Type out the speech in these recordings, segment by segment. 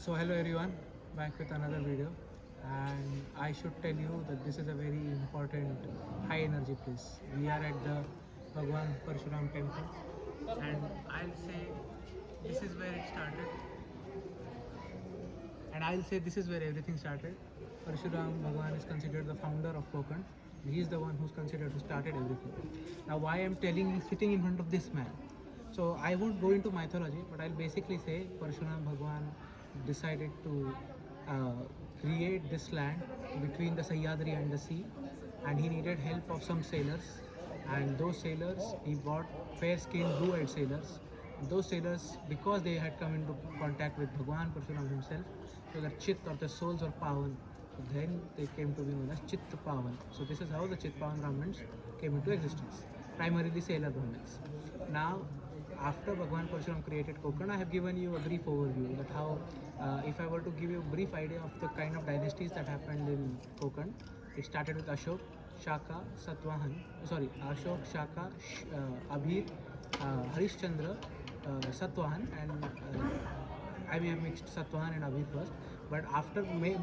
So hello everyone, back with another video, and I should tell you that this is a very important high energy place. We are at the Bhagwan Parshuram temple, and I'll say this is where it started, and I'll say this is where everything started. Parshuram Bhagwan is considered the founder of Konkan. He is the one who's considered who started everything. Now, why I'm telling you sitting in front of this man? So I won't go into mythology, but I'll basically say Parshuram Bhagwan decided to uh, create this land between the Sahyadri and the sea, and he needed help of some sailors, and those sailors he bought fair-skinned blue-eyed sailors. Those sailors, because they had come into contact with Bhagwan Parshuram himself, so their chit or their souls were pavan. So then they came to be known as Chit Pavan. So this is how the Chit Pavan Brahmins came into existence, primarily sailor Brahmins. Now, after Bhagwan Parshuram created Konkan, I have given you a brief overview that how, if I were to give you a brief idea of the kind of dynasties that happened in Konkan, it started with Ashok, Shaka, Satwahan, Ashok, Shaka, Abhir, Harishchandra, Satwahan, and I may have mixed Satwahan and Abhir first. But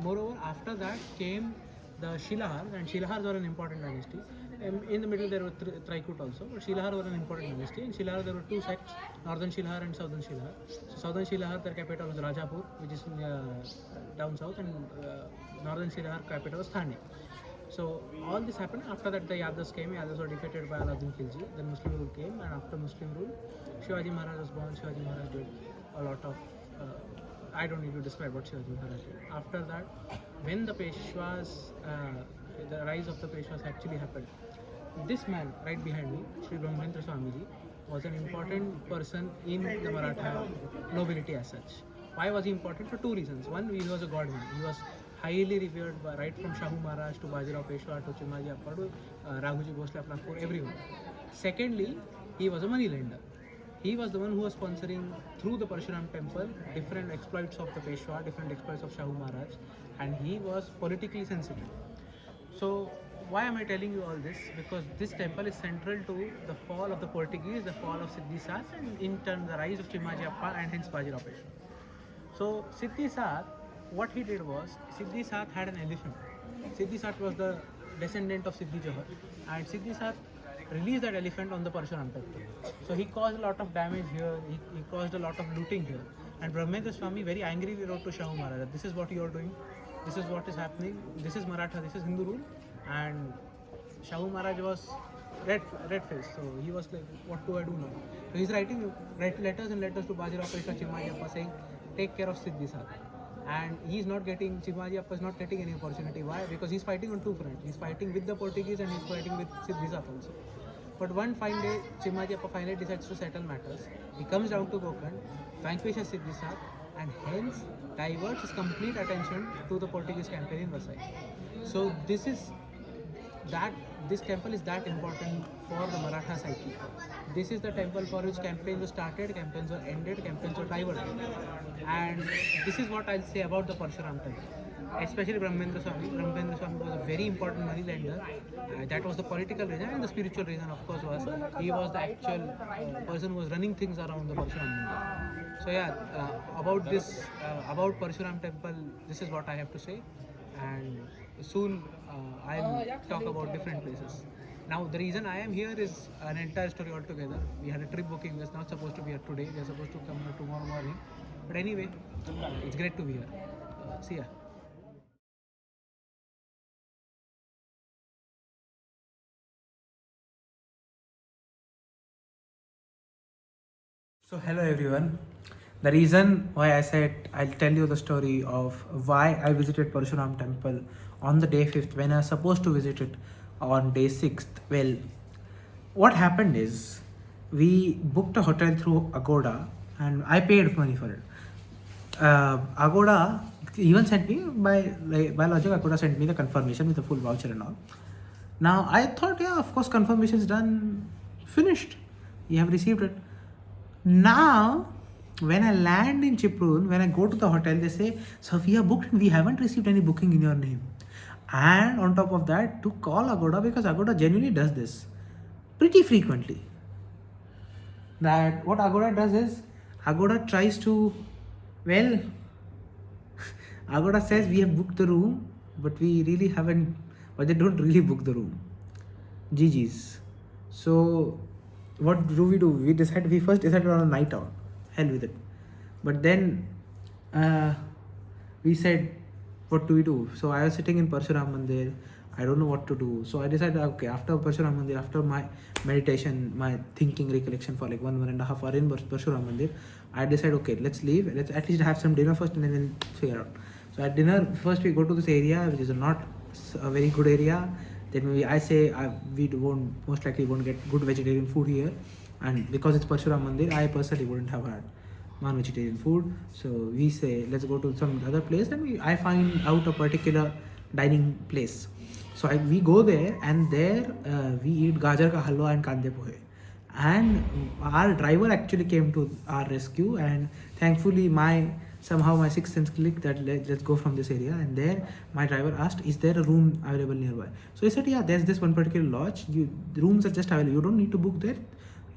moreover, after that came the Shilahars, and Shilahars were an important dynasty. In the middle there were Traikut also, but Shilahar were an important dynasty. In Shilahar there were two sects, Northern Shilahar and Southern Shilahar. So Southern Shilahar, their capital was Rajapur, which is down south, and Northern Shilahar capital was Thane. So all this happened. After that the Yadavs came. Yadavs were defeated by Alauddin Khilji. Then Muslim rule came, and after Muslim rule, Shivaji Maharaj was born. Shivaji Maharaj did a lot of I don't need to describe what Shivaji Maharaj did. After that, when the Peshwas, the rise of the Peshwas actually happened, this man right behind me, Sri Brahmendra Swamiji, was an important person in the Maratha nobility as such. Why was he important? For two reasons. One, he was a godman. He was highly revered by, right from Shahu Maharaj to Bajirao Peshwa to Chimaji Appa to Raghuji Bhosle of Nagpur, everyone. Secondly, he was a money lender. He was the one who was sponsoring through the Parshuram temple different exploits of the Peshwa, different exploits of Shahu Maharaj, and he was politically sensitive. So why am I telling you all this? Because this temple is central to the fall of the Portuguese, the fall of Siddhi Saath, and in turn the rise of Chimaji Appa and hence Bajirao Peshwa. So Siddhi Saath, what he did was, Siddhi Saath had an elephant. Siddhi Saath was the descendant of Siddhi Johar, and Siddhi Saath released that elephant on the Parshuram temple. So he caused a lot of damage here, he caused a lot of looting here. And Brahmendra Swami very angrily wrote to Shahu Maharaj that this is what you are doing, this is what is happening, this is Maratha, this is Hindu rule. And Shahu Maharaj was red faced, so he was like, what do I do now? So he's writing letters and letters to Bajirao Peshwa, Chimaji Appa saying, take care of Siddhi Saath. And he's not getting, Chimaji Appa is not getting any opportunity. Why? Because he's fighting on two fronts. He's fighting with the Portuguese and he's fighting with Siddhi Saath also. But one fine day, Chimaji Appa finally decides to settle matters. He comes down to Konkan, vanquishes Siddhi Saath, and hence diverts his complete attention to the Portuguese campaign in Versailles. So this temple is that important for the Maratha psyche. This is the temple for which campaigns were started, campaigns were ended, campaigns were diverted. And this is what I'll say about the Parshuram temple. Especially Brahmendra Swami. Brahmendra Swami was a very important money lender. That was the political reason, and the spiritual reason, of course, was he was the actual person who was running things around the Parshuram temple. So yeah, about Parshuram temple, this is what I have to say. And soon I'll talk about different places. Now the reason I am here is an entire story altogether. We had a trip booking. We are not supposed to be here today. We are supposed to come here tomorrow morning. But anyway, it's great to be here. See ya. So hello everyone. The reason why I said I'll tell you the story of why I visited Parshuram temple on the day 5th when I was supposed to visit it on day 6th. Well, what happened is we booked a hotel through Agoda and I paid money for it. Agoda even sent me by logic. Agoda sent me the confirmation with the full voucher and all. Now I thought, yeah, of course, confirmation is done, finished. You have received it. Now, when I land in Chiprun, when I go to the hotel, they say, "So we have booked, we haven't received any booking in your name." And on top of that, to call Agoda, because Agoda genuinely does this pretty frequently. That what Agoda does is Agoda tries to, well, Agoda says we have booked the room, but we really haven't, but they don't really book the room. GG's. So what do? We first decided on a night out. Hell with it. But then uh, we said, what do we do? So I was sitting in Parshuram Mandir. I don't know what to do. So I decided, okay, after Parshuram Mandir, after my meditation, my thinking recollection for like 1.5 hours in Parshuram Mandir, I decided, okay, let's leave. Let's at least have some dinner first and then we'll figure out. So at dinner, first we go to this area, which is not a very good area. Then I say we most likely won't get good vegetarian food here. And because it's Parshuram Mandir, I personally wouldn't have had non-vegetarian food. So we say let's go to some other place. Then I find out a particular dining place. So we go there, and there we eat gajar ka halwa and kande pohe. And our driver actually came to our rescue, and thankfully somehow my sixth sense clicked that let's go from this area. And there my driver asked, is there a room available nearby? So he said, yeah, there's this one particular lodge, the rooms are just available, you don't need to book there,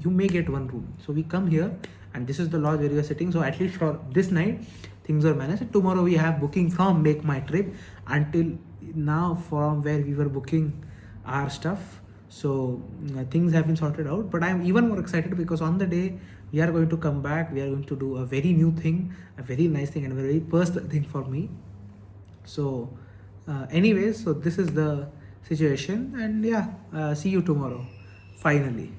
you may get one room. So we come here, and this is the lodge where we are sitting. So at least for this night things are managed. And tomorrow we have booking from Make My Trip until now from where we were booking our stuff. So things have been sorted out, but I'm even more excited because on the day we are going to come back, we are going to do a very new thing, a very nice thing, and a very personal thing for me. So anyways, so this is the situation, and yeah, see you tomorrow finally.